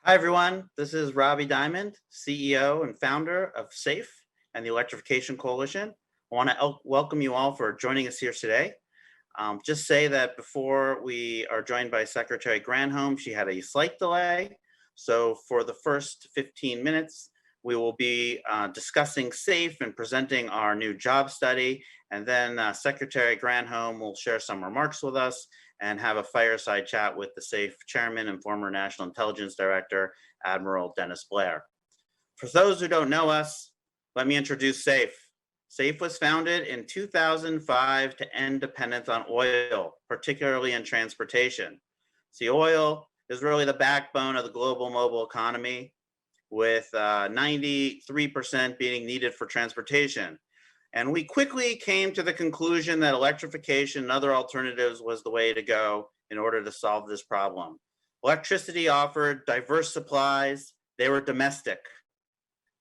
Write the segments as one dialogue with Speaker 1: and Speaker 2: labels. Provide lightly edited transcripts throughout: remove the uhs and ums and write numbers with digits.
Speaker 1: Hi, everyone. This is Robbie Diamond, CEO and founder of SAFE and the Electrification Coalition. I want to welcome you all for joining us here today. Just say that before we are joined by Secretary Granholm, she had a slight delay. So for the first 15 minutes, we will be discussing SAFE and presenting our new job study. And then Secretary Granholm will share some remarks with us and have a fireside chat with the SAFE chairman and former National Intelligence Director, Admiral Dennis Blair. For those who don't know us, let me introduce SAFE. SAFE was founded in 2005 to end dependence on oil, particularly in transportation. See, oil is really the backbone of the global mobile economy, with 93% being needed for transportation. And we quickly came to the conclusion that electrification and other alternatives was the way to go in order to solve this problem. Electricity offered diverse supplies, they were domestic,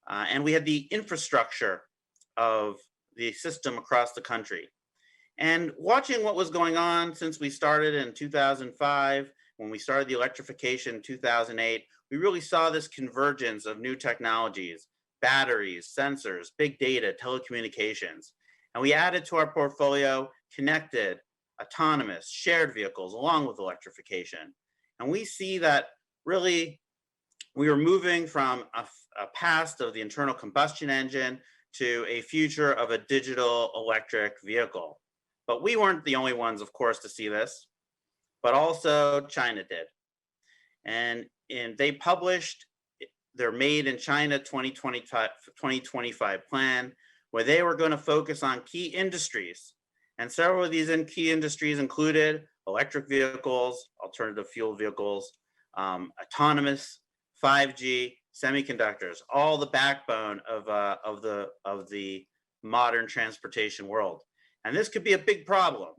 Speaker 1: and we had the infrastructure of the system across the country. And watching what was going on since we started in 2005, when we started the electrification in 2008, we really saw this convergence of new technologies, batteries, sensors, big data, telecommunications. And we added to our portfolio connected, autonomous, shared vehicles along with electrification. And we see that really we are moving from a past of the internal combustion engine to a future of a digital electric vehicle. But we weren't the only ones, of course, to see this, but also China did. And they published their Made in China 2025 plan, where they were going to focus on key industries. And several of these key industries included electric vehicles, alternative fuel vehicles, autonomous, 5G, semiconductors, all the backbone of the modern transportation world. And this could be a big problem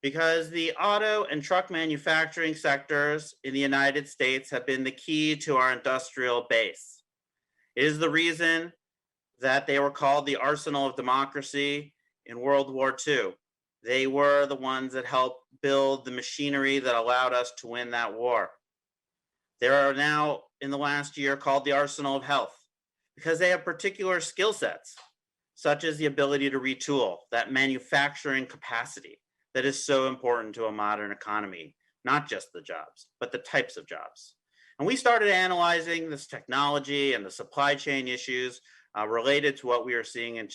Speaker 1: because the auto and truck manufacturing sectors in the United States have been the key to our industrial base. It is the reason that they were called the arsenal of democracy in World War II. They were the ones that helped build the machinery that allowed us to win that war. They are now, in the last year, called the arsenal of health because they have particular skill sets, such as the ability to retool, that manufacturing capacity that is so important to a modern economy, not just the jobs, but the types of jobs. And we started analyzing this technology and the supply chain issues related to what we are seeing in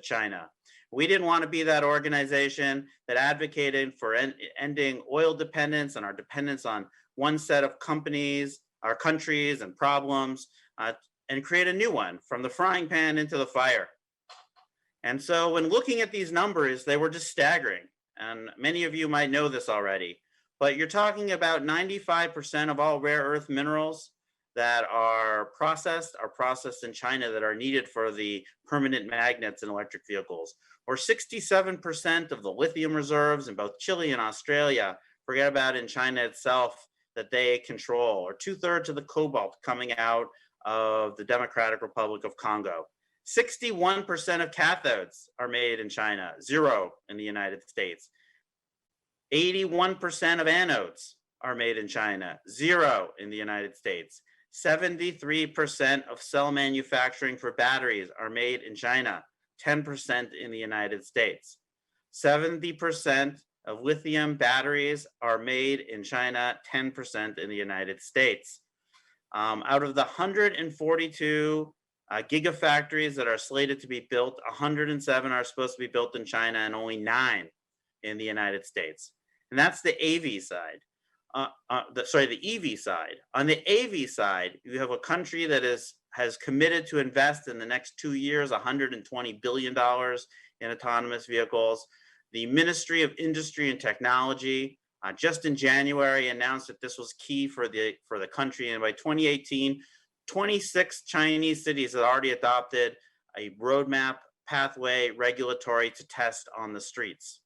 Speaker 1: China. We didn't want to be that organization that advocated for ending oil dependence and our dependence on one set of companies, our countries and problems, and create a new one from the frying pan into the fire. And so when looking at these numbers, they were just staggering. And many of you might know this already, but you're talking about 95% of all rare earth minerals that are processed in China that are needed for the permanent magnets in electric vehicles, or 67% of the lithium reserves in both Chile and Australia, forget about in China itself, that they control, or 2/3 of the cobalt coming out of the Democratic Republic of Congo. 61% of cathodes are made in China, 0 in the United States. 81% of anodes are made in China, 0 in the United States. 73% of cell manufacturing for batteries are made in China, 10% in the United States. 70% of lithium batteries are made in China, 10% in the United States. Out of the 142 gigafactories that are slated to be built, 107 are supposed to be built in China and only 9 in the United States. And that's the AV side. The EV side. On the AV side, you have a country that has committed to invest in the next 2 years, $120 billion in autonomous vehicles. The Ministry of Industry and Technology just in January announced that this was key for the country. And by 2018, 26 Chinese cities had already adopted a roadmap pathway regulatory to test on the streets.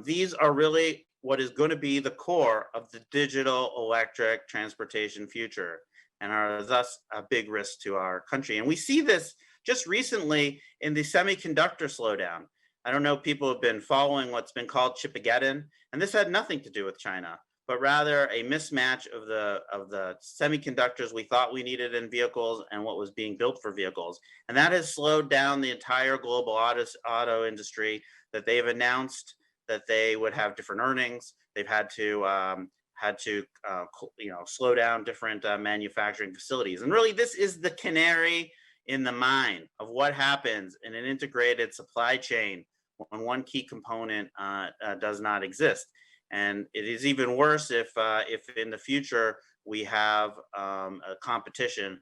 Speaker 1: These are really what is going to be the core of the digital electric transportation future and are thus a big risk to our country. And we see this just recently in the semiconductor slowdown. I don't know if people have been following what's been called Chipageddon, and this had nothing to do with China. but rather a mismatch of the semiconductors we thought we needed in vehicles and what was being built for vehicles. And that has slowed down the entire global auto industry, that they've announced that they would have different earnings. They've had to slow down different manufacturing facilities. And really, this is the canary in the mine of what happens in an integrated supply chain when one key component does not exist. And it is even worse if in the future we have a competition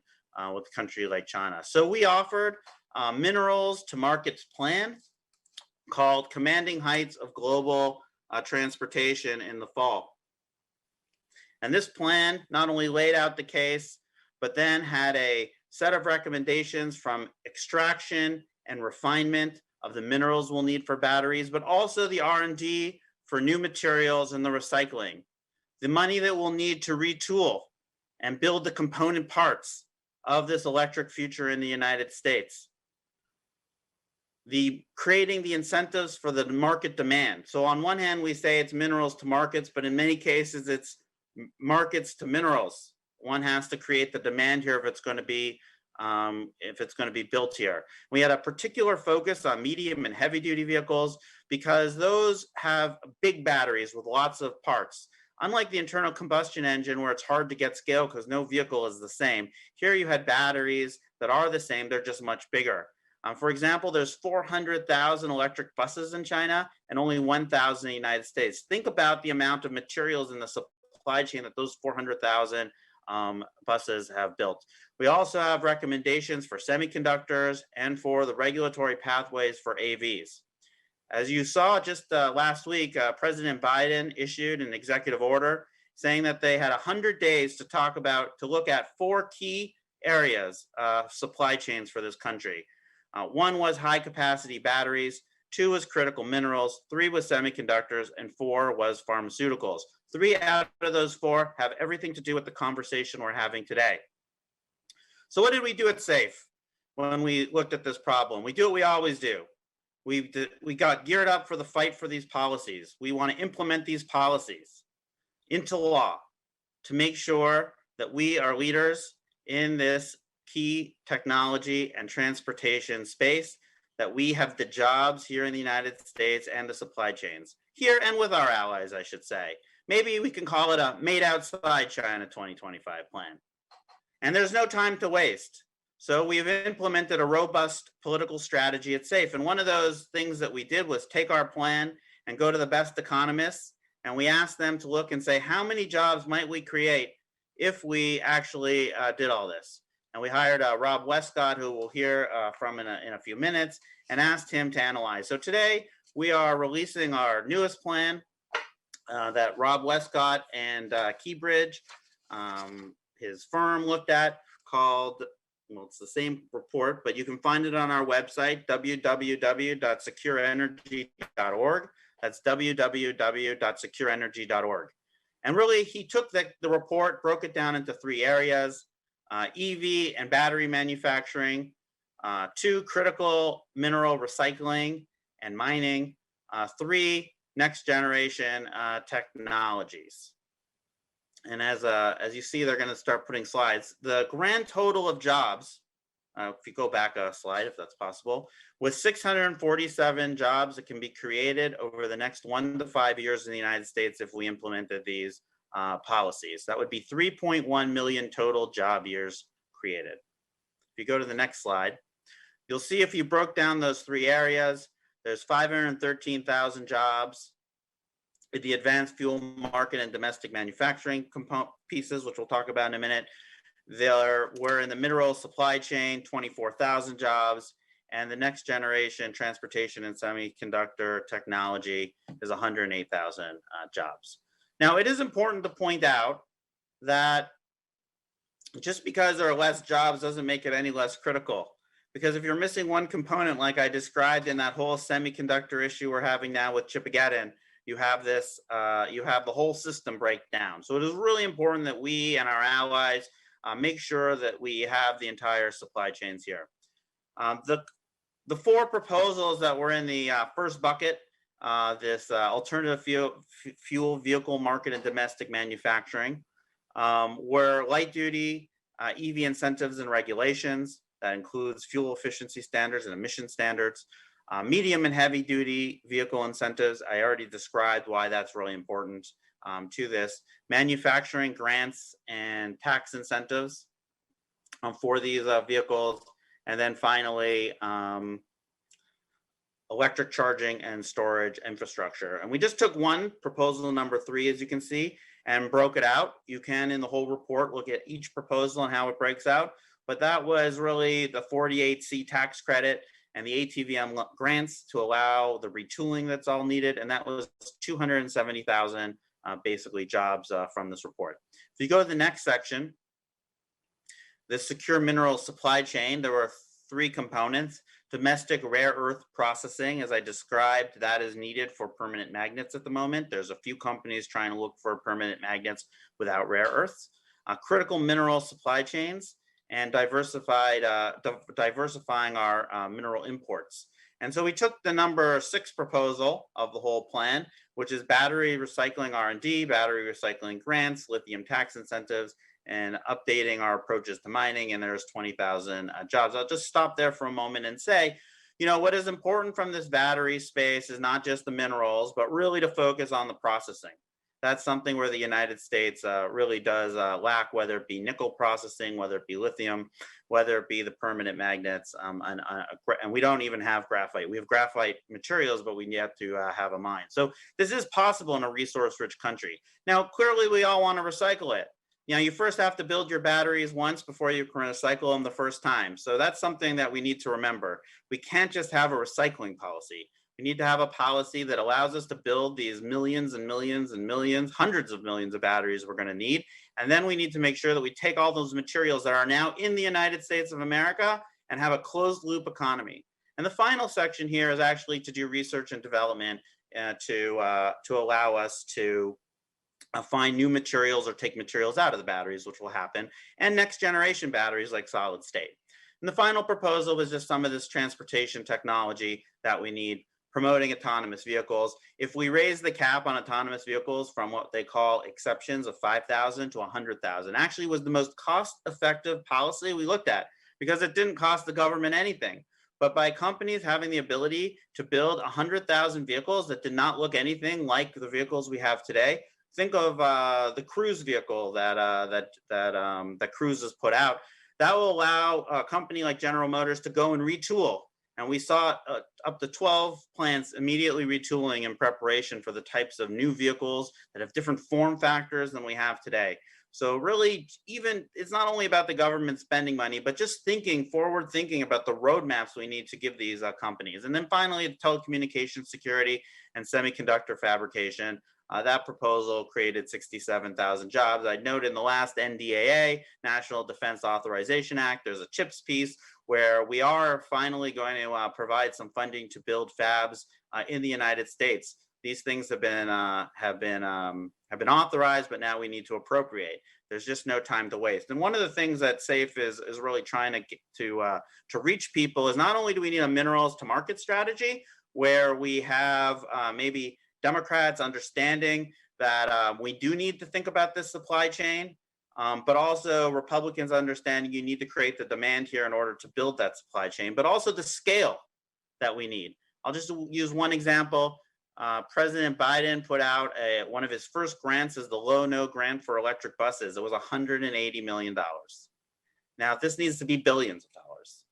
Speaker 1: with a country like China. So we offered minerals to markets plan called Commanding Heights of Global Transportation in the fall. And this plan not only laid out the case, but then had a set of recommendations from extraction and refinement of the minerals we'll need for batteries, but also the R&D for new materials and the recycling, the money that we'll need to retool and build the component parts of this electric future in the United States, the creating the incentives for the market demand. So on one hand, we say it's minerals to markets, but in many cases, it's markets to minerals. One has to create the demand here if it's going to be built here. We had a particular focus on medium and heavy duty vehicles because those have big batteries with lots of parts. Unlike the internal combustion engine, where it's hard to get scale because no vehicle is the same, here you had batteries that are the same, they're just much bigger. For example, there's 400,000 electric buses in China and only 1,000 in the United States. Think about the amount of materials in the supply chain that those 400,000 buses have built. We also have recommendations for semiconductors and for the regulatory pathways for AVs. As you saw just last week, President Biden issued an executive order saying that they had 100 days to look at 4 key areas of supply chains for this country. 1 was high capacity batteries, 2 was critical minerals, 3 was semiconductors, and 4 was pharmaceuticals. 3 out of those 4 have everything to do with the conversation we're having today. So what did we do at SAFE when we looked at this problem? We do what we always do. We got geared up for the fight for these policies. We want to implement these policies into law to make sure that we are leaders in this key technology and transportation space, that we have the jobs here in the United States and the supply chains here and with our allies, I should say. Maybe we can call it a made outside China 2025 plan. And there's no time to waste. So we've implemented a robust political strategy at SAFE. And one of those things that we did was take our plan and go to the best economists. And we asked them to look and say, how many jobs might we create if we actually did all this? And we hired Rob Westcott, who we'll hear from in a few minutes, and asked him to analyze. So today we are releasing our newest plan that Rob Westcott and Keybridge, his firm, looked at, called, well, it's the same report, but you can find it on our website, www.secureenergy.org. That's www.secureenergy.org. And really, he took the report, broke it down into 3 areas: EV and battery manufacturing, 2, critical mineral recycling and mining, 3, next generation technologies. And as you see, they're going to start putting slides. The grand total of jobs, if you go back a slide, if that's possible, with 647 jobs that can be created over the next 1 to 5 years in the United States if we implemented these policies. That would be 3.1 million total job years created. If you go to the next slide, you'll see if you broke down those 3 areas, there's 513,000 jobs in the advanced fuel market and domestic manufacturing component pieces, which we'll talk about in a minute. There were in the mineral supply chain, 24,000 jobs, and the next generation transportation and semiconductor technology is 108,000 jobs. Now, it is important to point out that just because there are less jobs doesn't make it any less critical. Because if you're missing one component, like I described in that whole semiconductor issue we're having now with Chipageddon, you have this, you have the whole system break down. So it is really important that we and our allies make sure that we have the entire supply chains here. The 4 proposals that were in the first bucket this alternative fuel vehicle market and domestic manufacturing, where light duty EV incentives and regulations, that includes fuel efficiency standards and emission standards, medium and heavy duty vehicle incentives. I already described why that's really important to this. Manufacturing grants and tax incentives for these vehicles. And then finally, electric charging and storage infrastructure. And we just took one, proposal number 3, as you can see, and broke it out. You can, in the whole report, look at each proposal and how it breaks out. But that was really the 48C tax credit and the ATVM grants to allow the retooling that's all needed. And that was 270,000 basically jobs from this report. If you go to the next section, the secure mineral supply chain, there were 3 components. Domestic rare earth processing, as I described, that is needed for permanent magnets at the moment. There's a few companies trying to look for permanent magnets without rare earths. Critical mineral supply chains, and diversifying our mineral imports. And so we took the number 6 proposal of the whole plan, which is battery recycling R&D, battery recycling grants, lithium tax incentives, and updating our approaches to mining, and there's 20,000 jobs. I'll just stop there for a moment and say, you know, what is important from this battery space is not just the minerals, but really to focus on the processing. That's something where the United States really does lack, whether it be nickel processing, whether it be lithium, whether it be the permanent magnets, and we don't even have graphite. We have graphite materials, but we yet to have a mine. So this is possible in a resource-rich country. Now, clearly, we all want to recycle it. You know, you first have to build your batteries once before you can recycle them the first time. So that's something that we need to remember. We can't just have a recycling policy. We need to have a policy that allows us to build these millions and millions and millions, hundreds of millions of batteries we're going to need. And then we need to make sure that we take all those materials that are now in the United States of America and have a closed loop economy. And the final section here is actually to do research and development to allow us to find new materials or take materials out of the batteries, which will happen, and next generation batteries like solid state. And the final proposal was just some of this transportation technology that we need, promoting autonomous vehicles. If we raise the cap on autonomous vehicles from what they call exceptions of 5,000 to 100,000, actually was the most cost-effective policy we looked at because it didn't cost the government anything. But by companies having the ability to build 100,000 vehicles that did not look anything like the vehicles we have today. Think of the Cruise vehicle that Cruise has put out. That will allow a company like General Motors to go and retool. And we saw up to 12 plants immediately retooling in preparation for the types of new vehicles that have different form factors than we have today. So really, even it's not only about the government spending money, but just forward thinking about the roadmaps we need to give these companies. And then finally, telecommunication security and semiconductor fabrication. That proposal created 67,000 jobs. I'd note in the last NDAA, National Defense Authorization Act, there's a CHIPS piece where we are finally going to provide some funding to build fabs in the United States. These things have been authorized, but now we need to appropriate. There's just no time to waste. And one of the things that SAFE is really trying to get to reach people is not only do we need a minerals to market strategy where we have maybe Democrats understanding that we do need to think about this supply chain, but also Republicans understanding you need to create the demand here in order to build that supply chain, but also the scale that we need. I'll just use one example. President Biden put out one of his first grants is the low-no grant for electric buses. It was $180 million. Now, this needs to be billions of dollars.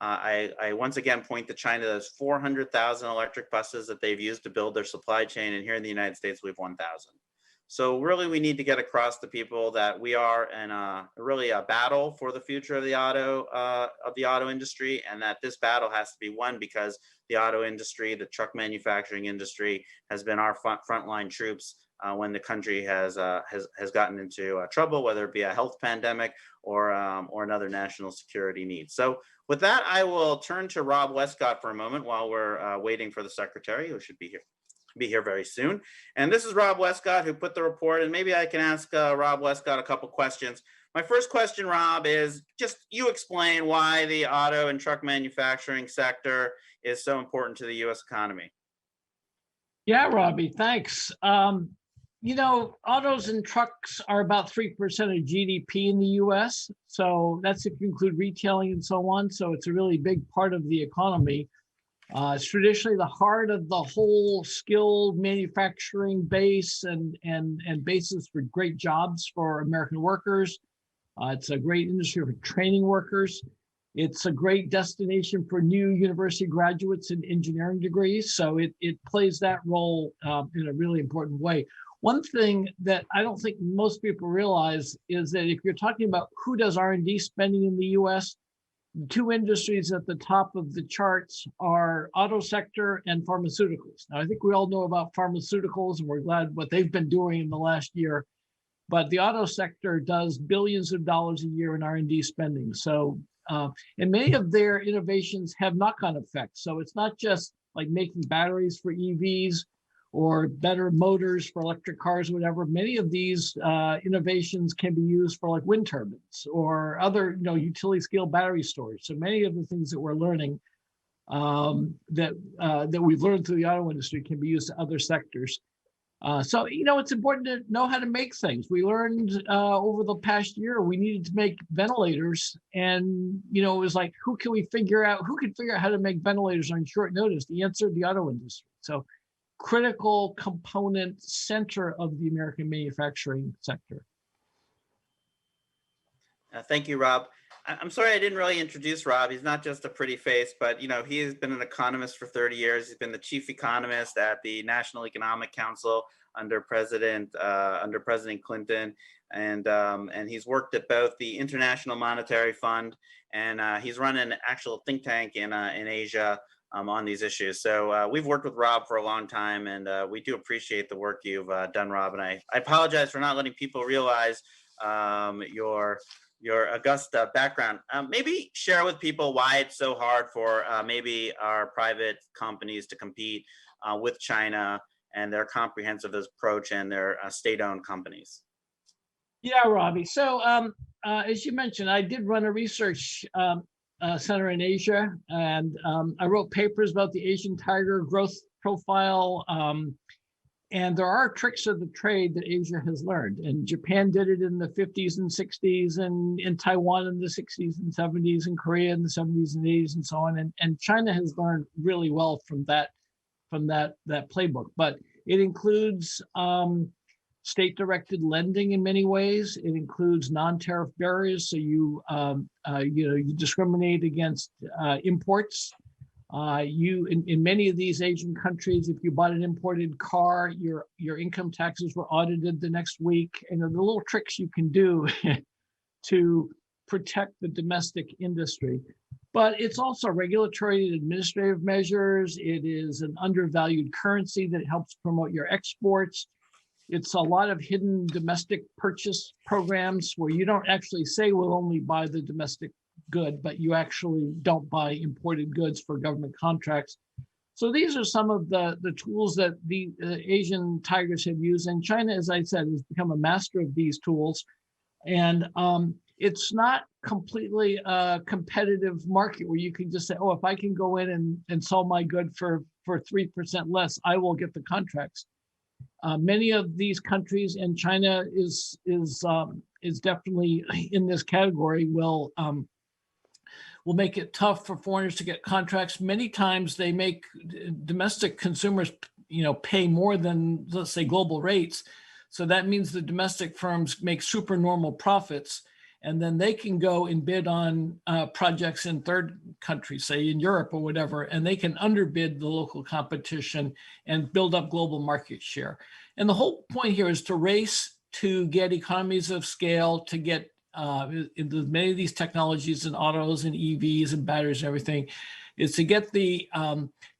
Speaker 1: I once again point to China. There's 400,000 electric buses that they've used to build their supply chain, and here in the United States, we have 1,000. So really, we need to get across to people that we are in really a battle for the future of the auto industry, and that this battle has to be won because the auto industry, the truck manufacturing industry, has been our frontline troops when the country has gotten into trouble, whether it be a health pandemic or another national security need. So with that, I will turn to Rob Westcott for a moment while we're waiting for the secretary, who should be here very soon. And this is Rob Westcott, who put the report, and maybe I can ask Rob Westcott a couple questions. My first question, Rob, is just you explain why the auto and truck manufacturing sector is so important to the U.S. economy.
Speaker 2: Yeah, Robbie, thanks. You know, autos and trucks are about 3% of GDP in the US. So that's if you include retailing and so on. So it's a really big part of the economy. It's traditionally the heart of the whole skilled manufacturing base and basis for great jobs for American workers. It's a great industry for training workers. It's a great destination for new university graduates in engineering degrees. So it plays that role in a really important way. One thing that I don't think most people realize is that if you're talking about who does R&D spending in the US, two industries at the top of the charts are auto sector and pharmaceuticals. Now, I think we all know about pharmaceuticals and we're glad what they've been doing in the last year, but the auto sector does billions of dollars a year in R&D spending. So, and many of their innovations have knock-on effects. So it's not just like making batteries for EVs or better motors for electric cars, whatever. Many of these innovations can be used for like wind turbines or other, utility scale battery storage. So many of the things that we're learning that we've learned through the auto industry can be used to other sectors. So, it's important to know how to make things. We learned over the past year, we needed to make ventilators. And, it was like, who can figure out how to make ventilators on short notice? The answer, the auto industry. So critical component center of the American manufacturing sector.
Speaker 1: Thank you, Rob. I'm sorry I didn't really introduce Rob. He's not just a pretty face, but he has been an economist for 30 years. He's been the chief economist at the National Economic Council under President Clinton, and he's worked at both the International Monetary Fund and he's run an actual think tank in Asia on these issues. So we've worked with Rob for a long time, and we do appreciate the work you've done, Rob. And I apologize for not letting people realize your august background. Maybe share with people why it's so hard for maybe our private companies to compete with China and their comprehensive approach and their state-owned companies.
Speaker 2: Yeah, Robbie. So as you mentioned, I did run a research center in Asia, and I wrote papers about the Asian tiger growth profile. And there are tricks of the trade that Asia has learned. And Japan did it in the 50s and 60s, and in Taiwan in the 60s and 70s, and Korea in the 70s and 80s, and so on. And China has learned really well from that playbook. But it includes state-directed lending in many ways. It includes non-tariff barriers, so you discriminate against imports. In many of these Asian countries, if you bought an imported car, your income taxes were audited the next week. And the little tricks you can do to protect the domestic industry. But it's also regulatory and administrative measures. It is an undervalued currency that helps promote your exports. It's a lot of hidden domestic purchase programs where you don't actually say we'll only buy the domestic good, but you actually don't buy imported goods for government contracts. So these are some of the tools that the Asian tigers have used. And China, as I said, has become a master of these tools. And it's not completely a competitive market where you can just say, oh, if I can go in and sell my good for 3% less, I will get the contracts. Many of these countries, and China is definitely in this category, will make it tough for foreigners to get contracts. Many times they make domestic consumers, pay more than, let's say, global rates. So that means the domestic firms make supernormal profits, and then they can go and bid on projects in third countries, say in Europe or whatever, and they can underbid the local competition and build up global market share. And the whole point here is to race to get economies of scale, to get into many of these technologies and autos and EVs and batteries and everything, is to get the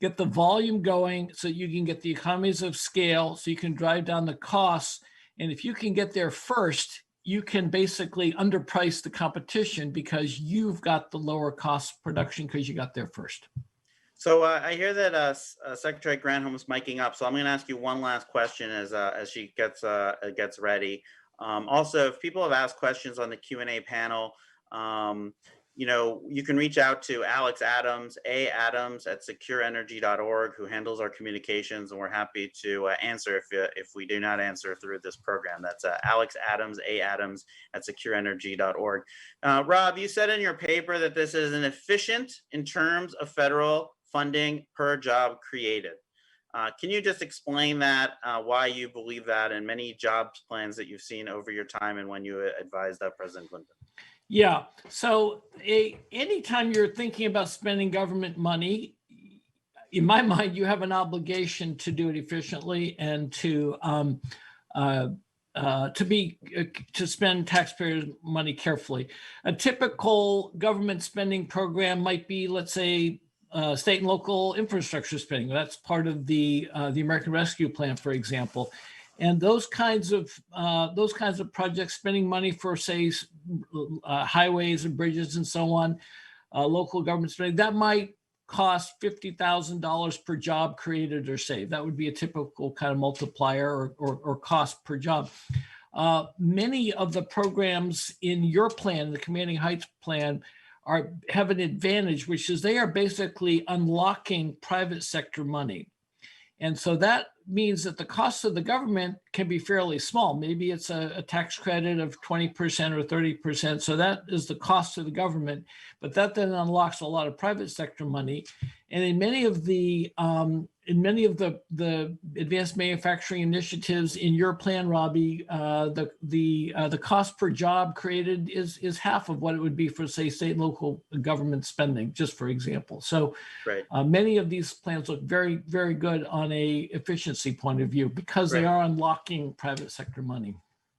Speaker 2: volume going so you can get the economies of scale, so you can drive down the costs. And if you can get there first, you can basically underprice the competition because you've got the lower cost production because you got there first.
Speaker 1: So I hear that Secretary Granholm is miking up. So I'm going to ask you one last question as she gets ready. Also, if people have asked questions on the Q&A panel, you can reach out to Alex Adams, at secureenergy.org, who handles our communications, and we're happy to answer if we do not answer through this program. That's Alex Adams, at secureenergy.org. Rob, you said in your paper that this is inefficient in terms of federal funding per job created. Can you just explain that, why you believe that, and many jobs plans that you've seen over your time and when you advised President Clinton?
Speaker 2: Yeah. So anytime you're thinking about spending government money, in my mind, you have an obligation to do it efficiently and to spend taxpayers' money carefully. A typical government spending program might be, let's say, state and local infrastructure spending. That's part of the American Rescue Plan, for example. And those kinds of projects, spending money for, say, highways and bridges and so on, local government spending, that might cost $50,000 per job created or saved. That would be a typical kind of multiplier or cost per job. Many of the programs in your plan, the Commanding Heights plan, have an advantage, which is they are basically unlocking private sector money. And so that means that the cost of the government can be fairly small. Maybe it's a tax credit of 20% or 30%. So that is the cost to the government, but that then unlocks a lot of private sector money. And in many of the advanced manufacturing initiatives in your plan, Robbie, the cost per job created is half of what it would be for, say, state and local government spending, just for example. So many of these plans look very, very good on a efficiency point of view because they are unlocking private sector money.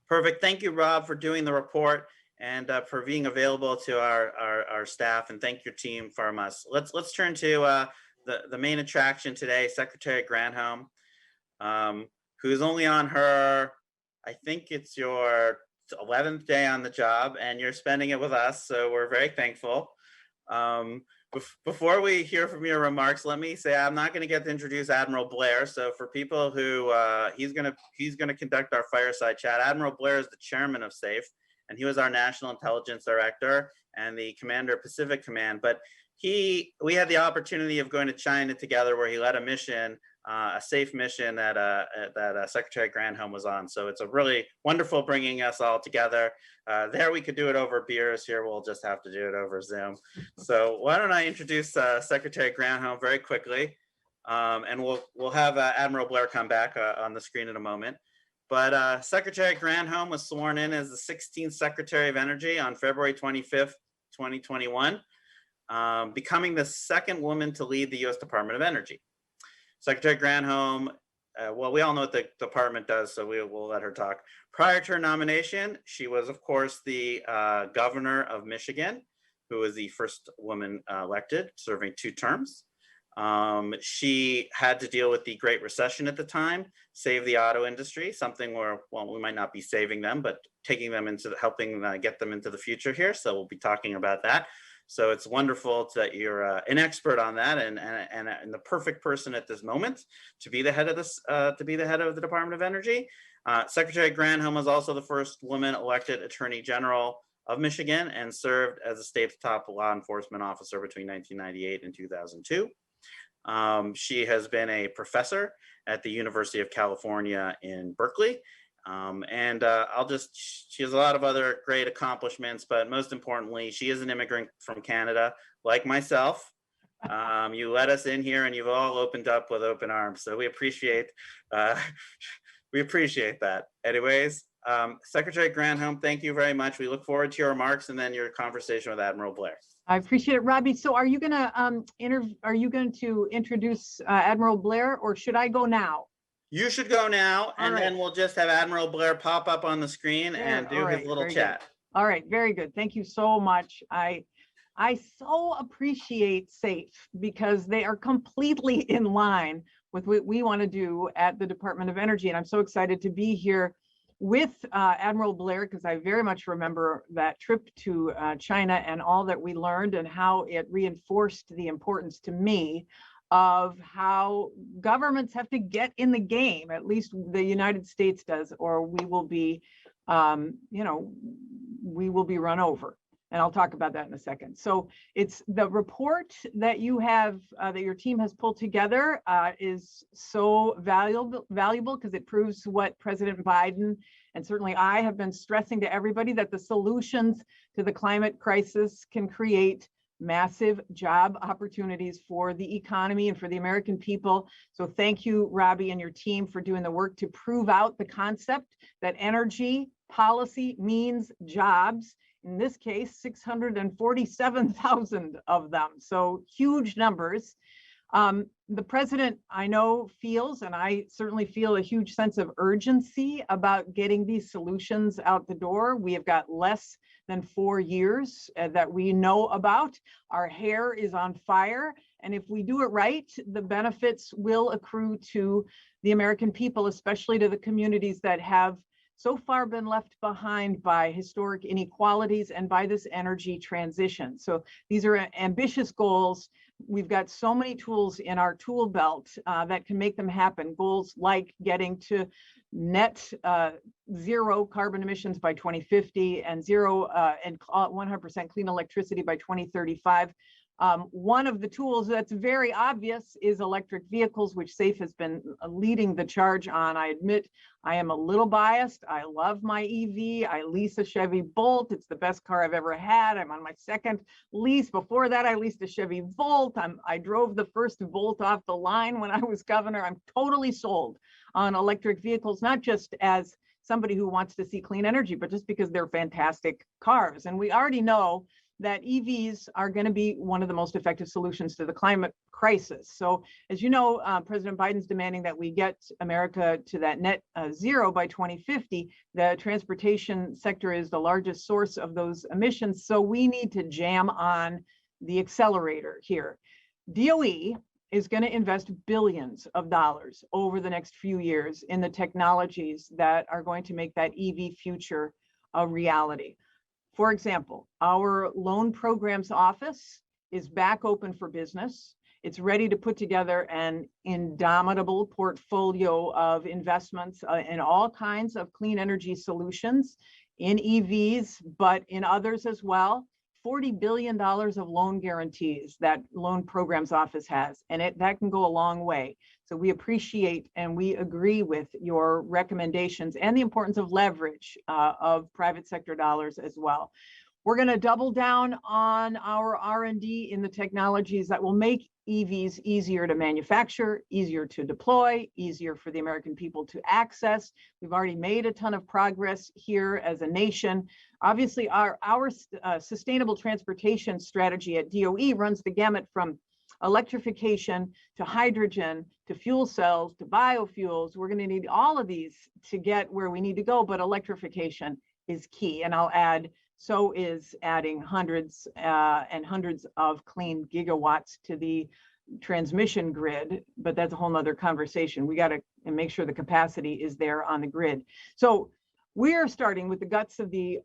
Speaker 1: Perfect. Thank you, Rob, for doing the report and for being available to our staff, and thank your team from us. Let's turn to the main attraction today, Secretary Granholm, who's only on her, I think it's your 11th day on the job, and you're spending it with us, so we're very thankful. Before we hear from your remarks, let me say I'm not going to get to introduce Admiral Blair. So for people who he's going to conduct our fireside chat. Admiral Blair is the chairman of SAFE, and he was our National Intelligence Director and the commander of Pacific Command. But we had the opportunity of going to China together, where he led a mission, a SAFE mission that Secretary Granholm was on. So it's a really wonderful bringing us all together. There we could do it over beers. Here we'll just have to do it over Zoom. So why don't I introduce Secretary Granholm very quickly, and we'll have Admiral Blair come back on the screen in a moment. But Secretary Granholm was sworn in as the 16th Secretary of Energy on February 25th, 2021. Becoming the second woman to lead the U.S. Department of Energy. Secretary Granholm, well, we all know what the department does, so we'll let her talk. Prior to her nomination, she was, of course, the governor of Michigan, who was the first woman elected, serving 2 terms. She had to deal with the Great Recession at the time, save the auto industry, something where, well, we might not be saving them, but taking them into helping get them into the future here. So we'll be talking about that. So it's wonderful that you're an expert on that and the perfect person at this moment to be the head of the Department of Energy. Secretary Granholm was also the first woman elected Attorney General of Michigan and served as the state's top law enforcement officer between 1998 and 2002. She has been a professor at the University of California in Berkeley. She has a lot of other great accomplishments, but most importantly, she is an immigrant from Canada, like myself. You let us in here and you've all opened up with open arms. So we appreciate that. Anyways, Secretary Granholm, thank you very much. We look forward to your remarks and then your conversation with Admiral Blair.
Speaker 3: I appreciate it, Robbie. So are you going to introduce Admiral Blair, or should I go now?
Speaker 1: You should go now, and then we'll just have Admiral Blair pop up on the screen and do his little chat.
Speaker 3: All right, very good. Thank you so much. I so appreciate SAFE because they are completely in line with what we want to do at the Department of Energy. And I'm so excited to be here with Admiral Blair, because I very much remember that trip to China and all that we learned and how it reinforced the importance to me of how governments have to get in the game, at least the United States does, or we will be, we will be run over. And I'll talk about that in a second. So it's the report that you have, that your team has pulled together is so valuable because it proves what President Biden and certainly I have been stressing to everybody, that the solutions to the climate crisis can create massive job opportunities for the economy and for the American people. So thank you, Robbie, and your team for doing the work to prove out the concept that energy policy means jobs. In this case, 647,000 of them. So huge numbers. The president, I know, feels, and I certainly feel, a huge sense of urgency about getting these solutions out the door. We have got less than 4 years that we know about. Our hair is on fire. And if we do it right, the benefits will accrue to the American people, especially to the communities that have so far been left behind by historic inequalities and by this energy transition. So these are ambitious goals. We've got so many tools in our tool belt that can make them happen. Goals like getting to net zero carbon emissions by 2050 and 100% clean electricity by 2035. One of the tools that's very obvious is electric vehicles, which SAFE has been leading the charge on. I admit I am a little biased. I love my EV. I lease a Chevy Bolt. It's the best car I've ever had. I'm on my second lease. Before that, I leased a Chevy Volt. I drove the first Volt off the line when I was governor. I'm totally sold on electric vehicles, not just as somebody who wants to see clean energy, but just because they're fantastic cars. And we already know that EVs are going to be one of the most effective solutions to the climate crisis. So as you know, President Biden's demanding that we get America to that net zero by 2050. The transportation sector is the largest source of those emissions. So we need to jam on the accelerator here. DOE is going to invest billions of dollars over the next few years in the technologies that are going to make that EV future a reality. For example, our loan programs office is back open for business. It's ready to put together an indomitable portfolio of investments in all kinds of clean energy solutions, in EVs, but in others as well. $40 billion of loan guarantees that loan programs office has, and that can go a long way. So we appreciate and we agree with your recommendations and the importance of leverage of private sector dollars as well. We're going to double down on our R&D in the technologies that will make EVs easier to manufacture, easier to deploy, easier for the American people to access. We've already made a ton of progress here as a nation. Obviously, our sustainable transportation strategy at DOE runs the gamut from electrification to hydrogen to fuel cells to biofuels. We're going to need all of these to get where we need to go, but electrification is key. And I'll add, so is adding hundreds and hundreds of clean gigawatts to the transmission grid, but that's a whole nother conversation. We got to make sure the capacity is there on the grid. So we are starting with the guts of the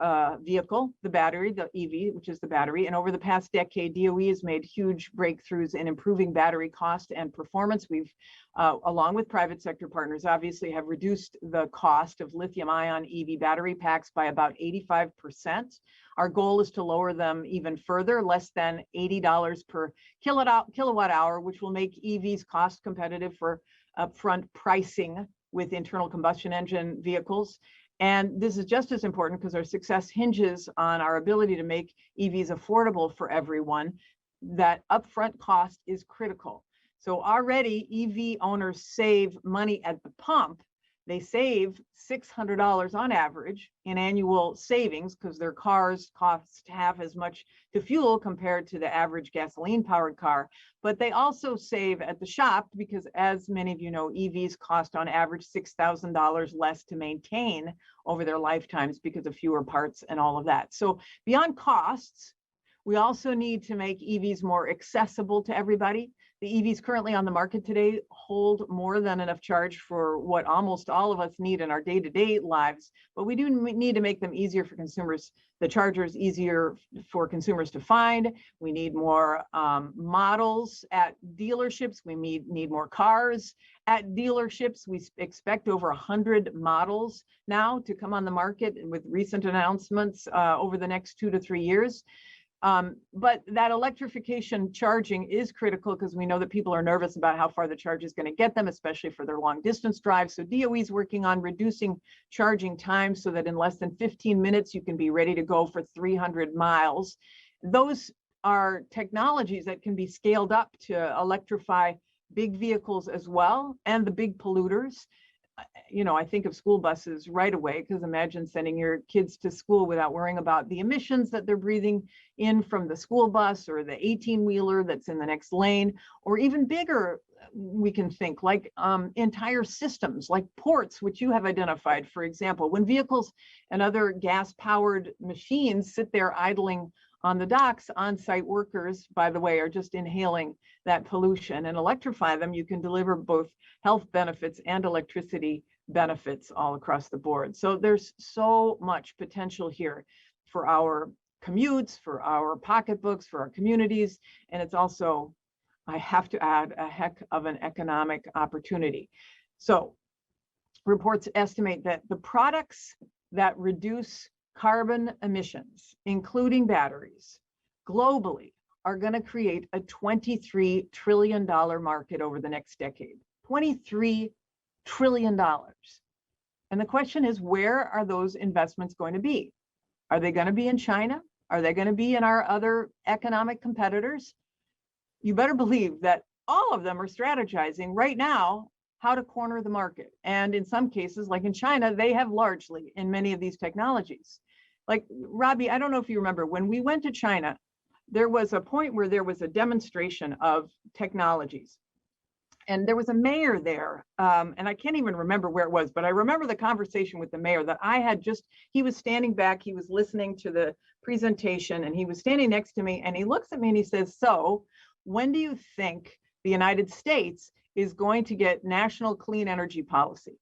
Speaker 3: vehicle, the battery, the EV, which is the battery. And over the past decade, DOE has made huge breakthroughs in improving battery cost and performance. We've, along with private sector partners, obviously have reduced the cost of lithium-ion EV battery packs by about 85%. Our goal is to lower them even further, less than $80 per kilowatt hour, which will make EVs cost competitive for upfront pricing with internal combustion engine vehicles. And this is just as important because our success hinges on our ability to make EVs affordable for everyone. That upfront cost is critical. So already EV owners save money at the pump. They save $600 on average in annual savings because their cars cost half as much to fuel compared to the average gasoline-powered car. But they also save at the shop because, as many of you know, EVs cost on average $6,000 less to maintain over their lifetimes because of fewer parts and all of that. So beyond costs, We also need to make EVs more accessible to everybody. The EVs currently on the market today hold more than enough charge for what almost all of us need in our day-to-day lives, but we do need to make them easier for consumers, the chargers easier for consumers to find. We need more models at dealerships. We need more cars at dealerships. We expect over 100 models now to come on the market with recent announcements over the next 2 to 3 years. But that electrification charging is critical because we know that people are nervous about how far the charge is going to get them, especially for their long distance drives. So DOE is working on reducing charging time so that in less than 15 minutes, you can be ready to go for 300 miles. Those are technologies that can be scaled up to electrify big vehicles as well, and the big polluters. You know, I think of school buses right away, because imagine sending your kids to school without worrying about the emissions that they're breathing in from the school bus or the 18-wheeler that's in the next lane, or even bigger, we can think like entire systems like ports, which you have identified, for example, when vehicles and other gas-powered machines sit there idling on the docks, on-site workers, by the way, are just inhaling that pollution. And electrify them, you can deliver both health benefits and electricity benefits all across the board. So there's so much potential here for our commutes, for our pocketbooks, for our communities. And it's also, I have to add, a heck of an economic opportunity. So reports estimate that the products that reduce carbon emissions, including batteries, globally, are going to create a $23 trillion market over the next decade. $23 trillion. And the question is, where are those investments going to be? Are they going to be in China? Are they going to be in our other economic competitors? You better believe that all of them are strategizing right now how to corner the market. And in some cases, like in China, they have largely in many of these technologies. Like, Robbie, I don't know if you remember, when we went to China, there was a point where there was a demonstration of technologies. And there was a mayor there, and I can't even remember where it was, but I remember the conversation with the mayor that I had he was standing back, he was listening to the presentation, and he was standing next to me, and he looks at me and he says, "So, when do you think the United States is going to get national clean energy policy?"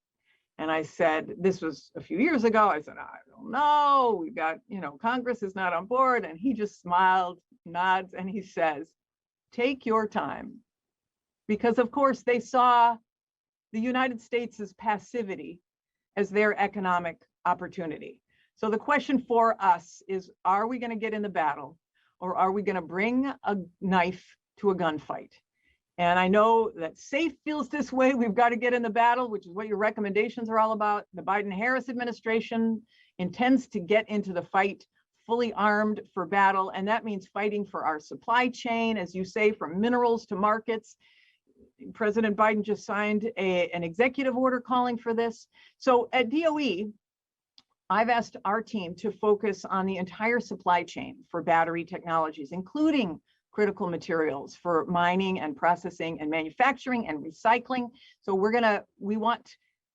Speaker 3: And I said, this was a few years ago, I said, "I don't know, we've got, Congress is not on board." And he just smiled, nods, and he says, "Take your time." Because of course they saw the United States' passivity as their economic opportunity. So the question for us is, are we going to get in the battle, or are we going to bring a knife to a gunfight? And I know that SAFE feels this way. We've got to get in the battle, which is what your recommendations are all about. The Biden-Harris administration intends to get into the fight fully armed for battle. And that means fighting for our supply chain, as you say, from minerals to markets. President Biden just signed an executive order calling for this. So at DOE, I've asked our team to focus on the entire supply chain for battery technologies, including critical materials for mining and processing and manufacturing and recycling. So we want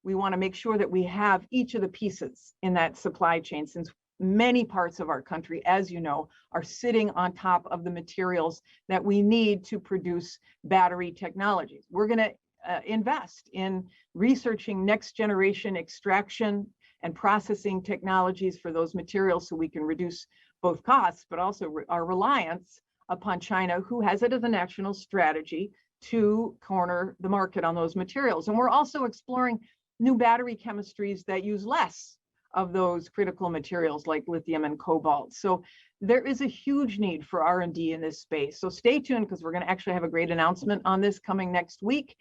Speaker 3: to make sure that we have each of the pieces in that supply chain, since many parts of our country, as you know, are sitting on top of the materials that we need to produce battery technologies. We're going to invest in researching next generation extraction and processing technologies for those materials so we can reduce both costs, but also our reliance upon China, who has it as a national strategy to corner the market on those materials. And we're also exploring new battery chemistries that use less of those critical materials like lithium and cobalt. So there is a huge need for R&D in this space. So stay tuned, because we're going to actually have a great announcement on this coming next week.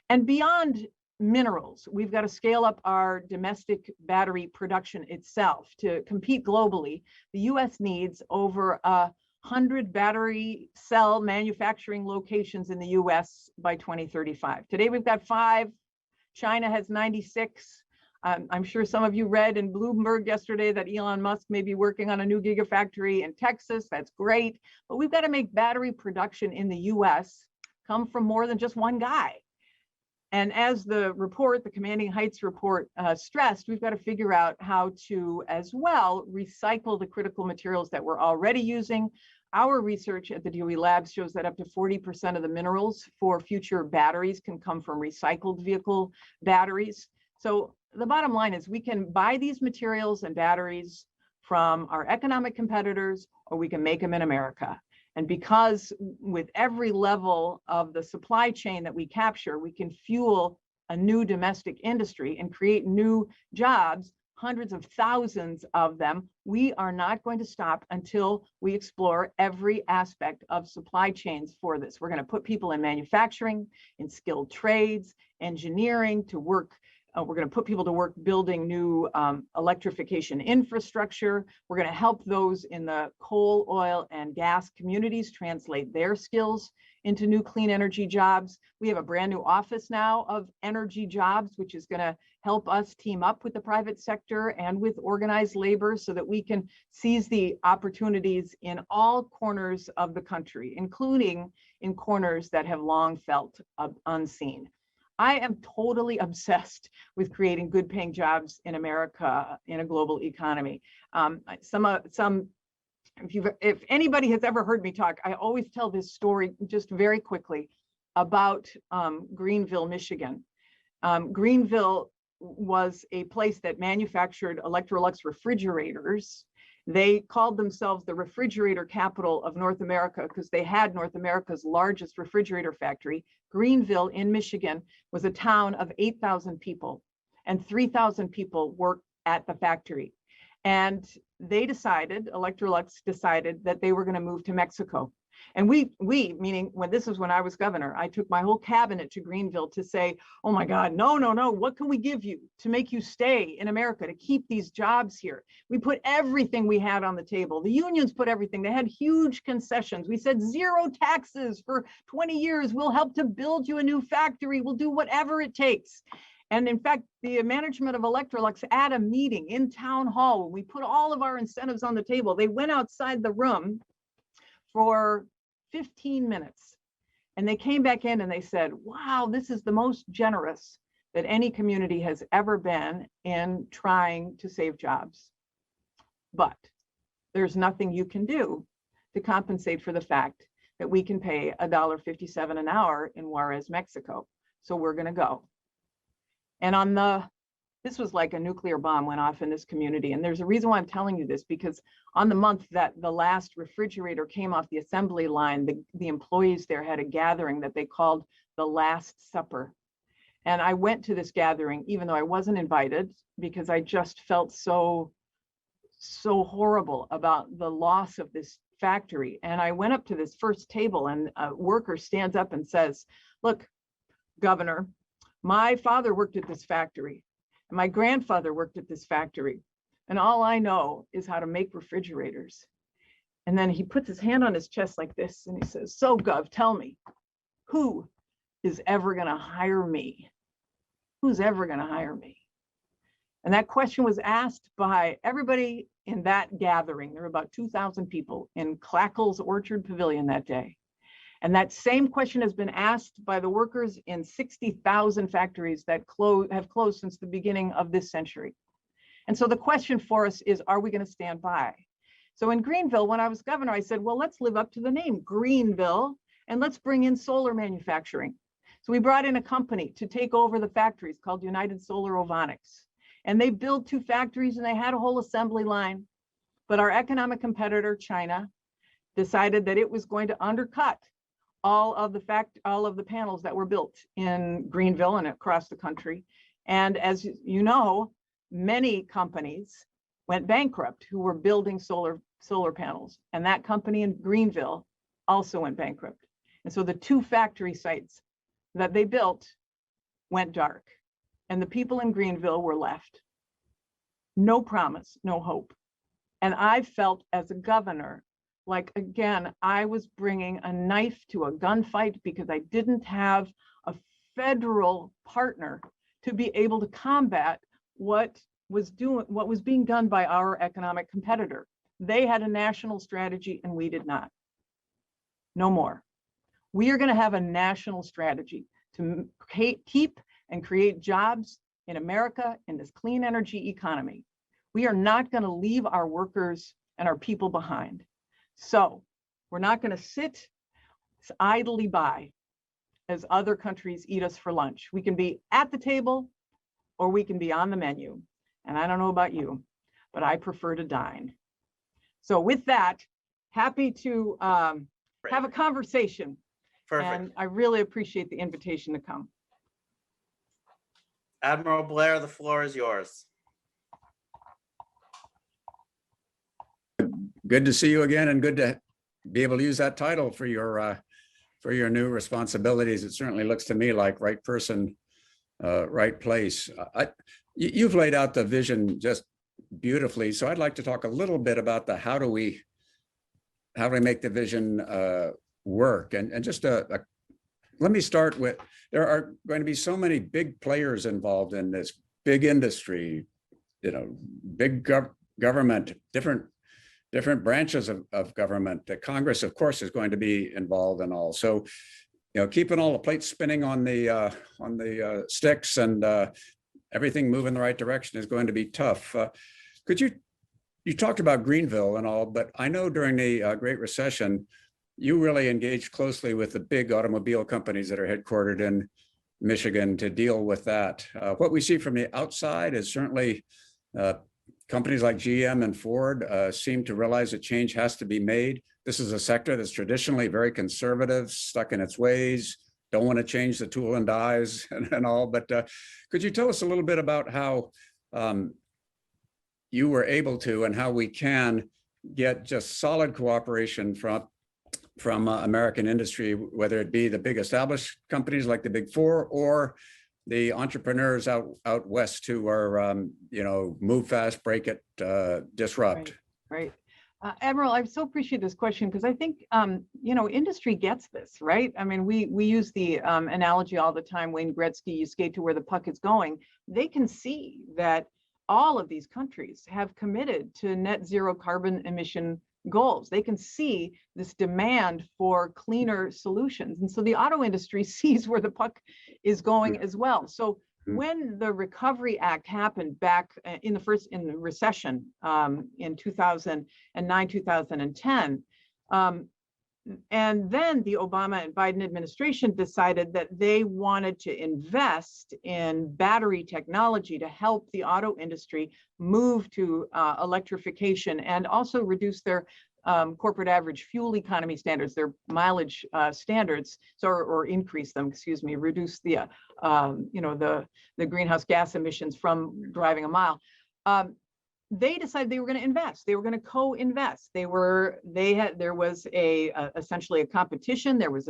Speaker 3: And beyond minerals, we've got to scale up our domestic battery production itself to compete globally. The US needs over 100 battery cell manufacturing locations in the US by 2035. Today we've got 5. China has 96. I'm sure some of you read in Bloomberg yesterday that Elon Musk may be working on a new gigafactory in Texas. That's great. But we've got to make battery production in the US come from more than just one guy. And as the report, the Commanding Heights report stressed, we've got to figure out how to, as well, recycle the critical materials that we're already using. Our research at the DOE labs shows that up to 40% of the minerals for future batteries can come from recycled vehicle batteries. So the bottom line is we can buy these materials and batteries from our economic competitors, or we can make them in America. And because with every level of the supply chain that we capture, we can fuel a new domestic industry and create new jobs, hundreds of thousands of them, we are not going to stop until we explore every aspect of supply chains for this. We're going to put people in manufacturing, in skilled trades, engineering to work. We're going to put people to work building new electrification infrastructure. We're going to help those in the coal, oil, and gas communities translate their skills into new clean energy jobs. We have a brand new office now of energy jobs, which is going to help us team up with the private sector and with organized labor so that we can seize the opportunities in all corners of the country, including in corners that have long felt unseen. I am totally obsessed with creating good paying jobs in America in a global economy. If anybody has ever heard me talk, I always tell this story just very quickly about Greenville, Michigan. Greenville was a place that manufactured Electrolux refrigerators. They called themselves the refrigerator capital of North America because they had North America's largest refrigerator factory. Greenville in Michigan was a town of 8,000 people, and 3,000 people worked at the factory. And they decided, Electrolux decided that they were going to move to Mexico. And we, meaning when I was governor, I took my whole cabinet to Greenville to say, oh my God, no, what can we give you to make you stay in America, to keep these jobs here? We put everything we had on the table. The unions put everything. They had huge concessions. We said 0 taxes for 20 years. We'll help to build you a new factory. We'll do whatever it takes. And in fact, the management of Electrolux at a meeting in town hall, when we put all of our incentives on the table, they went outside the room for 15 minutes. And they came back in and they said, wow, this is the most generous that any community has ever been in trying to save jobs. But there's nothing you can do to compensate for the fact that we can pay $1.57 an hour in Juarez, Mexico. So we're going to go. And this was like a nuclear bomb went off in this community. And there's a reason why I'm telling you this, because on the month that the last refrigerator came off the assembly line, the employees there had a gathering that they called the Last Supper. And I went to this gathering, even though I wasn't invited, because I just felt so horrible about the loss of this factory. And I went up to this first table and a worker stands up and says, look, Governor, my father worked at this factory. And my grandfather worked at this factory. And all I know is how to make refrigerators. And then he puts his hand on his chest like this and he says, so Gov, tell me, who is ever going to hire me? Who's ever going to hire me? And that question was asked by everybody in that gathering. There were about 2,000 people in Clackle's Orchard Pavilion that day. And that same question has been asked by the workers in 60,000 factories that have closed since the beginning of this century. And so the question for us is, are we going to stand by? So in Greenville, when I was governor, I said, well, let's live up to the name Greenville and let's bring in solar manufacturing. So we brought in a company to take over the factories called United Solar Ovonics. And they built 2 factories and they had a whole assembly line. But our economic competitor, China, decided that it was going to undercut all of the panels that were built in Greenville and across the country. And as you know, many companies went bankrupt who were building solar panels. And that company in Greenville also went bankrupt. And so the 2 factory sites that they built went dark. And the people in Greenville were left. No promise, no hope. And I felt as a governor, like, again, I was bringing a knife to a gunfight because I didn't have a federal partner to be able to combat what was being done by our economic competitor. They had a national strategy and we did not. No more. We are going to have a national strategy to keep and create jobs in America in this clean energy economy. We are not going to leave our workers and our people behind. So We're not going to sit idly by as other countries eat us for lunch. We can be at the table or we can be on the menu. And I don't know about you, but I prefer to dine. So with that, happy to have a conversation.
Speaker 1: Perfect.
Speaker 3: And I really appreciate the invitation to come.
Speaker 1: Admiral Blair, the floor is yours.
Speaker 4: Good to see you again, and good to be able to use that title for your new responsibilities. It certainly looks to me like right person, right place. You've laid out the vision just beautifully. So I'd like to talk a little bit about the how do we make the vision work, and just let me start with, there are going to be so many big players involved in this, big industry, big government, different branches of government. The Congress, of course, is going to be involved in all. So, keeping all the plates spinning on the sticks and everything moving in the right direction is going to be tough. You talked about Greenville and all, but I know during the Great Recession, you really engaged closely with the big automobile companies that are headquartered in Michigan to deal with that. What we see from the outside is certainly companies like GM and Ford seem to realize that change has to be made. This is a sector that's traditionally very conservative, stuck in its ways, don't want to change the tool and dies and all. But could you tell us a little bit about how you were able to, and how we can get just solid cooperation from American industry, whether it be the big established companies like the Big Four or the entrepreneurs out west who are, move fast, break it, disrupt.
Speaker 3: Right. Admiral, I so appreciate this question because I think, industry gets this, right? I mean, we use the analogy all the time, Wayne Gretzky, you skate to where the puck is going. They can see that all of these countries have committed to net zero carbon emission goals. They can see this demand for cleaner solutions. And so the auto industry sees where the puck is going as well. So when the Recovery Act happened back in the recession in 2009, 2010, and then the Obama and Biden administration decided that they wanted to invest in battery technology to help the auto industry move to electrification and also reduce their corporate average fuel economy standards, their mileage standards, or increase them, reduce the greenhouse gas emissions from driving a mile. They decided they were going to invest. They were going to co-invest. There was essentially a competition. There was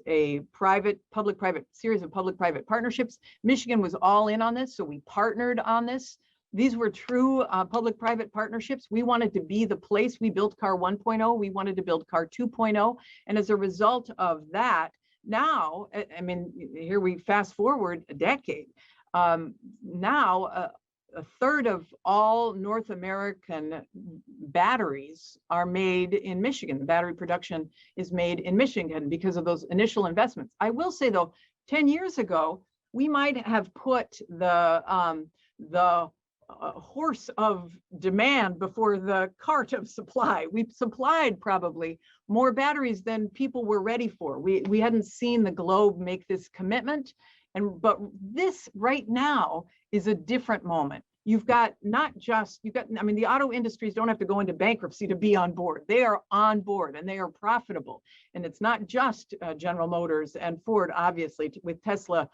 Speaker 3: a public-private series of public-private partnerships. Michigan was all in on this, so we partnered on this. These were true public-private partnerships. We wanted to be the place. We built CAR 1.0. We wanted to build CAR 2.0. And as a result of that, now, I mean, here we fast forward a decade. Now, a third of all North American batteries are made in Michigan. Battery production is made in Michigan because of those initial investments. I will say though, 10 years ago, we might have put the horse of demand before the cart of supply. We supplied probably more batteries than people were ready for. We hadn't seen the globe make this commitment. But this right now is a different moment. You've got I mean, the auto industries don't have to go into bankruptcy to be on board. They are on board and they are profitable. And it's not just General Motors and Ford, obviously, with Tesla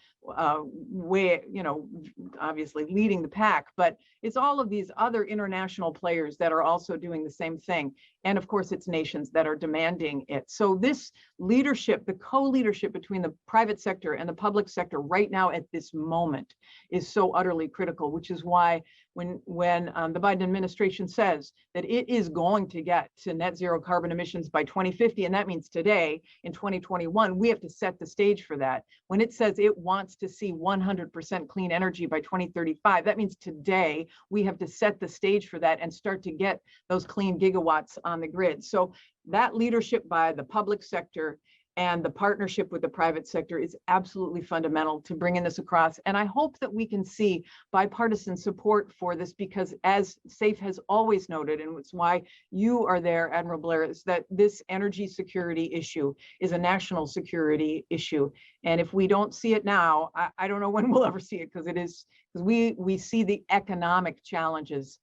Speaker 3: obviously leading the pack, but it's all of these other international players that are also doing the same thing. And of course, it's nations that are demanding it. So this leadership, the co-leadership between the private sector and the public sector right now at this moment is so utterly critical, which is why when the Biden administration says that it is going to get to net zero carbon emissions by 2050, and that means today in 2021, we have to set the stage for that. When it says it wants to see 100% clean energy by 2035, that means today we have to set the stage for that and start to get those clean gigawatts on the grid. So that leadership by the public sector and the partnership with the private sector is absolutely fundamental to bringing this across. And I hope that we can see bipartisan support for this, because as SAFE has always noted, and it's why you are there, Admiral Blair, is that this energy security issue is a national security issue. And if we don't see it now, I don't know when we'll ever see it, because we see the economic challenges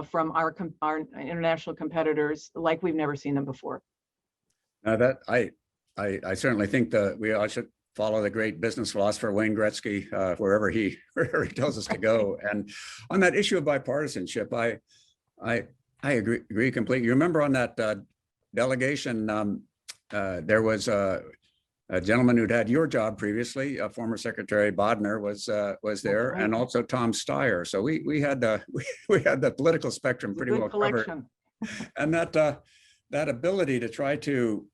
Speaker 3: from our international competitors like we've never seen them before.
Speaker 4: That I certainly think that we all should follow the great business philosopher Wayne Gretzky wherever he tells us to go. And on that issue of bipartisanship, I agree completely. You remember on that delegation, there was a gentleman who'd had your job previously, former Secretary Bodner was there, and also Tom Steyer. So we had the political spectrum pretty well covered. And that ability to try to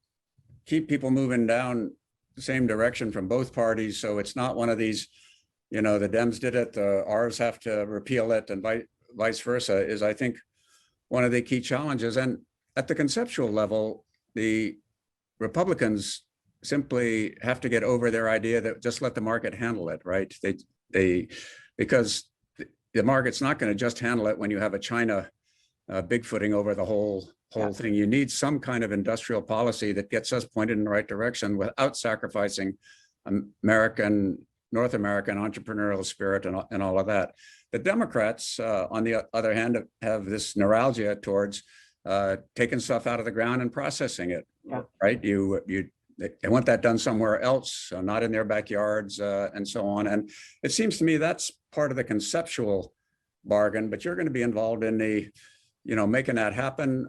Speaker 4: keep people moving down the same direction from both parties, so it's not one of these, the Dems did it, ours have to repeal it, and vice versa, is I think one of the key challenges. And at the conceptual level, the Republicans simply have to get over their idea that just let the market handle it, right? Because the market's not going to just handle it when you have a China bigfooting over the whole thing. You need some kind of industrial policy that gets us pointed in the right direction without sacrificing North American entrepreneurial spirit and all of that. The Democrats, on the other hand, have this neuralgia towards taking stuff out of the ground and processing it, right? They want that done somewhere else, not in their backyards, and so on. And it seems to me that's part of the conceptual bargain, but you're going to be involved in the making that happen.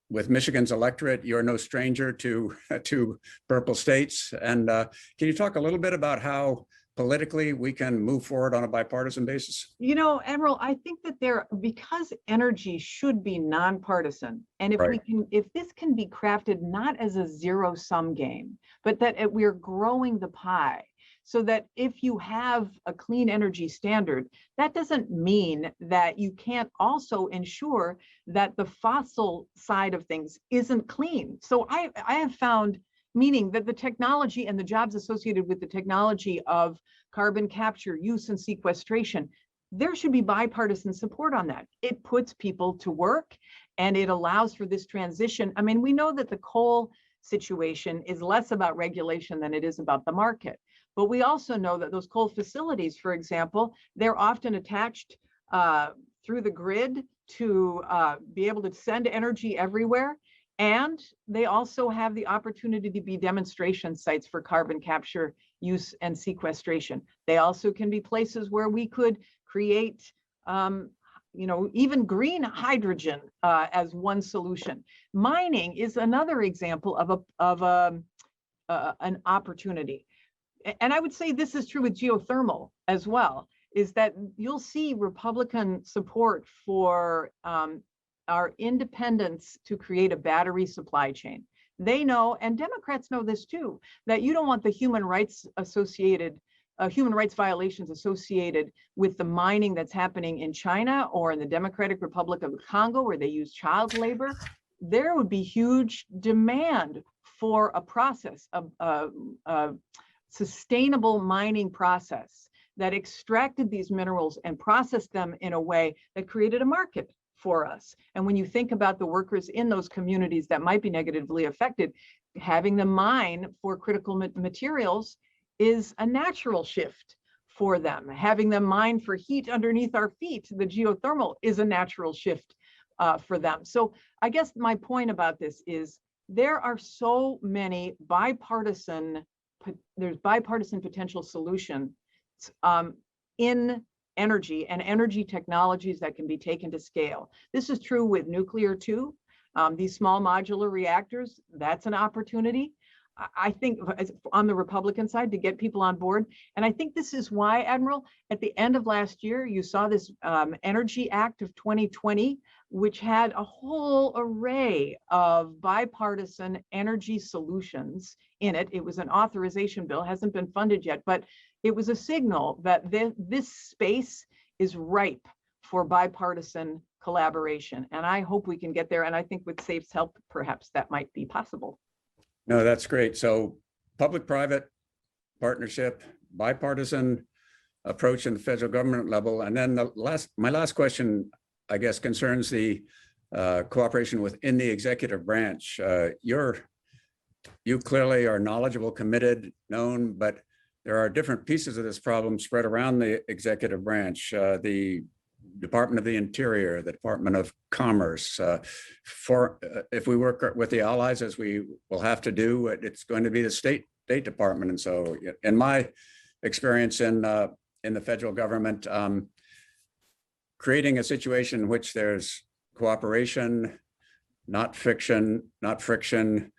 Speaker 4: With Michigan's electorate, you're no stranger to purple states. And can you talk a little bit about how politically we can move forward on a bipartisan basis?
Speaker 3: Admiral, I think that because energy should be nonpartisan, and if this can be crafted not as a zero-sum game, but that we're growing the pie, so that if you have a clean energy standard, that doesn't mean that you can't also ensure that the fossil side of things isn't clean. So I have found, meaning that the technology and the jobs associated with the technology of carbon capture, use, and sequestration, there should be bipartisan support on that. It puts people to work and it allows for this transition. I mean, we know that the coal situation is less about regulation than it is about the market. But we also know that those coal facilities, for example, they're often attached through the grid to be able to send energy everywhere. And they also have the opportunity to be demonstration sites for carbon capture, use, and sequestration. They also can be places where we could create, even green hydrogen as one solution. Mining is another example of an opportunity. And I would say this is true with geothermal as well, is that you'll see Republican support for our independence to create a battery supply chain. They know, and Democrats know this too, that you don't want the human rights violations associated with the mining that's happening in China or in the Democratic Republic of the Congo, where they use child labor. There would be huge demand for a process, a sustainable mining process that extracted these minerals and processed them in a way that created a market for us. And when you think about the workers in those communities that might be negatively affected, having them mine for critical materials is a natural shift for them. Having them mine for heat underneath our feet, the geothermal, is a natural shift for them. So I guess my point about this is there are so many bipartisan potential solutions in energy and energy technologies that can be taken to scale. This is true with nuclear too. These small modular reactors, that's an opportunity, I think, on the Republican side to get people on board. And I think this is why, Admiral, at the end of last year, you saw this Energy Act of 2020, which had a whole array of bipartisan energy solutions in it. It was an authorization bill, hasn't been funded yet, but it was a signal that this space is ripe for bipartisan collaboration. And I hope we can get there. And I think with SAFE's help, perhaps that might be possible.
Speaker 4: No, that's great. So public-private partnership, bipartisan approach in the federal government level. And then my last question, I guess, concerns the cooperation within the executive branch. You clearly are knowledgeable, committed, known, but there are different pieces of this problem spread around the executive branch. The Department of the Interior, the Department of Commerce. If we work with the allies, as we will have to do, it's going to be the State Department. And so, in my experience in the federal government, creating a situation in which there's cooperation, not fiction, not friction,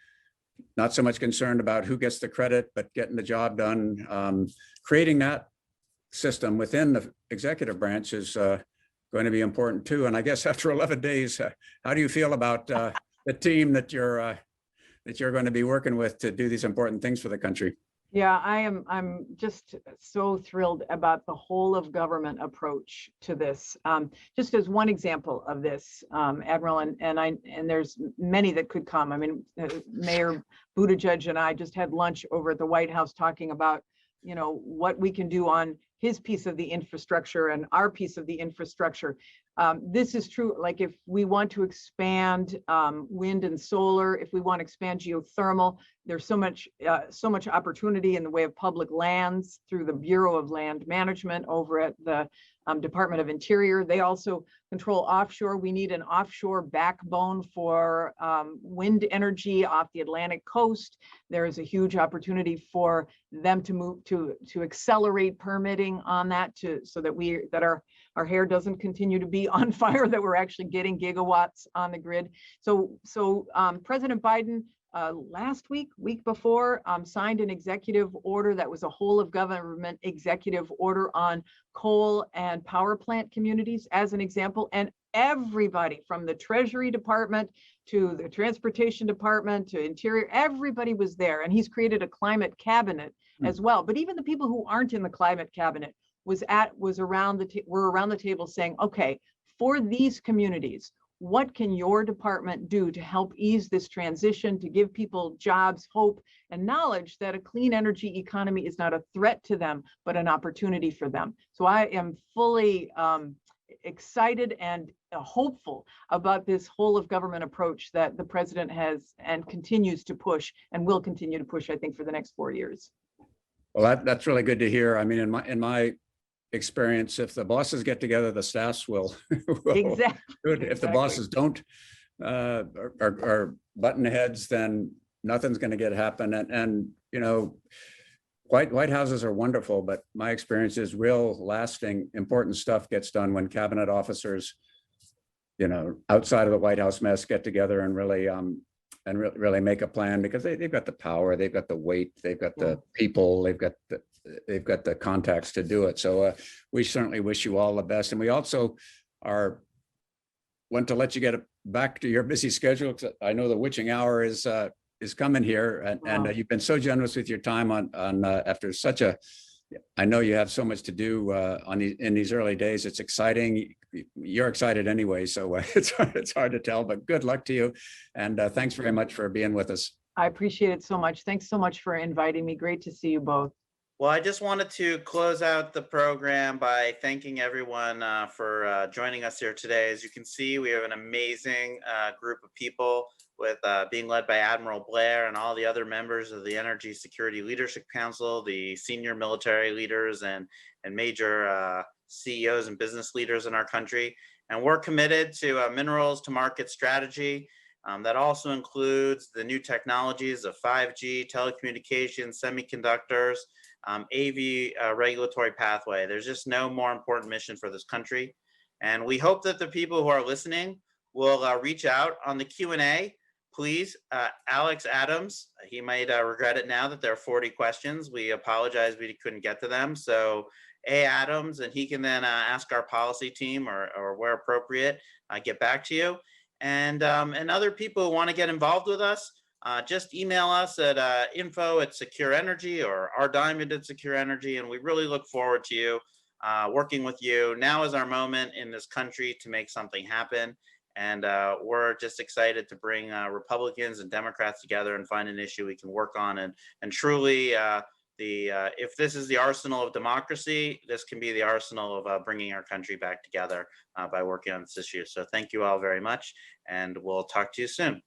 Speaker 4: not so much concerned about who gets the credit, but getting the job done. Creating that system within the executive branch is going to be important too. And I guess after 11 days, how do you feel about the team that you're going to be working with to do these important things for the country?
Speaker 3: Yeah, I'm just so thrilled about the whole of government approach to this. Just as one example of this, Admiral, and there's many that could come. I mean, Mayor Buttigieg and I just had lunch over at the White House talking about, you know, what we can do on his piece of the infrastructure and our piece of the infrastructure. This is true. Like if we want to expand wind and solar, if we want to expand geothermal, there's so much opportunity in the way of public lands through the Bureau of Land Management over at the Department of Interior. They also control offshore. We need an offshore backbone for wind energy off the Atlantic coast. There is a huge opportunity for them to move to accelerate permitting on that, so that our hair doesn't continue to be on fire, that we're actually getting gigawatts on the grid. So President Biden week before, signed an executive order that was a whole of government executive order on coal and power plant communities as an example. And everybody from the Treasury Department to the Transportation Department to Interior, everybody was there. And he's created a climate cabinet as well. But even the people who aren't in the climate cabinet were around the table saying, okay, for these communities, what can your department do to help ease this transition, to give people jobs, hope, and knowledge that a clean energy economy is not a threat to them, but an opportunity for them? So I am fully excited and hopeful about this whole of government approach that the president has and continues to push and will continue to push, I think, for the next 4 years.
Speaker 4: Well, that's really good to hear. I mean, in my experience, if the bosses get together, the staffs will
Speaker 3: Exactly.
Speaker 4: do it. If the bosses don't are button heads, then nothing's going to get happen. And you know, White Houses are wonderful, but my experience is real lasting important stuff gets done when cabinet officers, you know, outside of the White House mess, get together and really make a plan, because they've got the power, they've got the weight, they've got the people, they've got the contacts to do it. So we certainly wish you all the best. And we also want to let you get back to your busy schedule, because I know the witching hour is coming here, and you've been so generous with your time on after such a. I know you have so much to do in these early days. It's exciting. You're excited anyway, so it's hard to tell. But good luck to you, and thanks very much for being with us.
Speaker 3: I appreciate it so much. Thanks so much for inviting me. Great to see you both.
Speaker 1: Well, I just wanted to close out the program by thanking everyone for joining us here today. As you can see, we have an amazing group of people with being led by Admiral Blair and all the other members of the Energy Security Leadership Council, the senior military leaders and major CEOs and business leaders in our country. And we're committed to minerals to market strategy. That also includes the new technologies of 5G, telecommunications, semiconductors, AV regulatory pathway. There's just no more important mission for this country. And we hope that the people who are listening will reach out on the Q&A. Please, Alex Adams, he might regret it now that there are 40 questions. We apologize we couldn't get to them. So Adams, and he can then ask our policy team or where appropriate, get back to you. And other people who want to get involved with us, just email us at info@Secure Energy or rdiamond@Secure Energy, and we really look forward to you working with you. Now is our moment in this country to make something happen, And we're just excited to bring Republicans and Democrats together and find an issue we can work on. And truly, if this is the arsenal of democracy, this can be the arsenal of bringing our country back together by working on this issue. So thank you all very much, and we'll talk to you soon.